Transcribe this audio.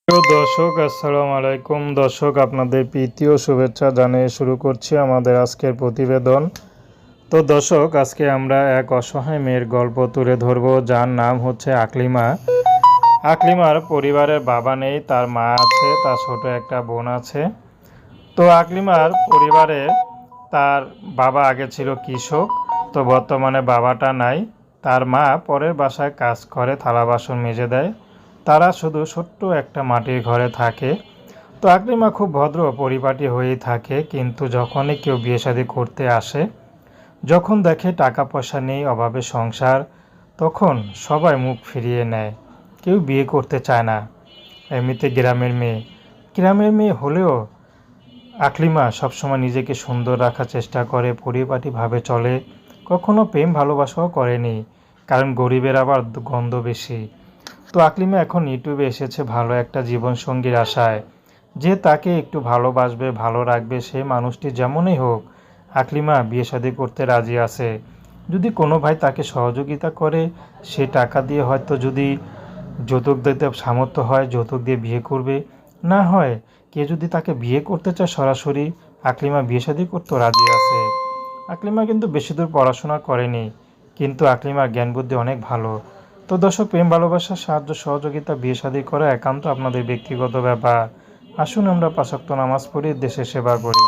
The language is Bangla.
প্রিয় দর্শক, আসসালামু আলাইকুম। দর্শক, আপনাদের প্রীতি ও শুভেচ্ছা জানিয়ে শুরু করছি আমাদের আজকের প্রতিবেদন। তো দর্শক, আজকে আমরা এক অসহায় মেয়ের গল্প তুলে ধরব, যার নাম হচ্ছে আকলিমা। আকলিমার পরিবারের বাবা নেই, তার মা আছে, তার ছোট একটা বোন আছে। তো আকলিমার পরিবারে তার বাবা আগে ছিল কৃষক, তো বর্তমানে বাবাটা নাই। তার মা পরের বাসায় কাজ করে, থালা বাসন মেজে দেয়। তারা শুধু ছোট্ট একটা মাটির ঘরে থাকে। তো আকলিমা খুব ভদ্র পরিপাটি হয়েই থাকে, কিন্তু যখনই কেউ বিয়ে শাদী করতে আসে, যখন দেখে টাকা পয়সা নেই, অভাবে সংসার, তখন সবাই মুখ ফিরিয়ে নেয়। কেউ বিয়ে করতে চায় না। এমনিতে গ্রামের মেয়ে হলেও আকলিমা সবসময় নিজেকে সুন্দর রাখার চেষ্টা করে, পরিপাটিভাবে চলে। কখনো প্রেম ভালোবাসাও করেনি, কারণ গরিবের আবার গন্ধ বেশি। তো আকলিমা এখন ইউটিউবে এসেছে ভালো একটা জীবনসঙ্গীর আশায়, যে তাকে একটু ভালোবাসবে, ভালো রাখবে। সে মানুষটি যেমনই হোক, আকলিমা বিয়ে শাদী করতে রাজি আছে। যদি কোনো ভাই তাকে সহযোগিতা করে, সে টাকা দিয়ে হয়তো যদি যৌতুক দিতে সামর্থ্য হয়, যৌতুক দিয়ে বিয়ে করবে। না হয় কে যদি তাকে বিয়ে করতে চায় সরাসরি, আকলিমা বিয়ে শাদী করতেও রাজি আছে। আকলিমা কিন্তু বেশি দূর পড়াশোনা করেনি, কিন্তু আকলিমার জ্ঞান বুদ্ধি অনেক ভালো। তো দর্শক, প্রেম ভালোবাসা, সাহায্য সহযোগিতা, বিয়ে শাদী করা একান্ত আপনাদের ব্যক্তিগত ব্যাপার। আসুন আমরা ৫ ওয়াক্ত নামাজ পড়ি, দেশের সেবা করি।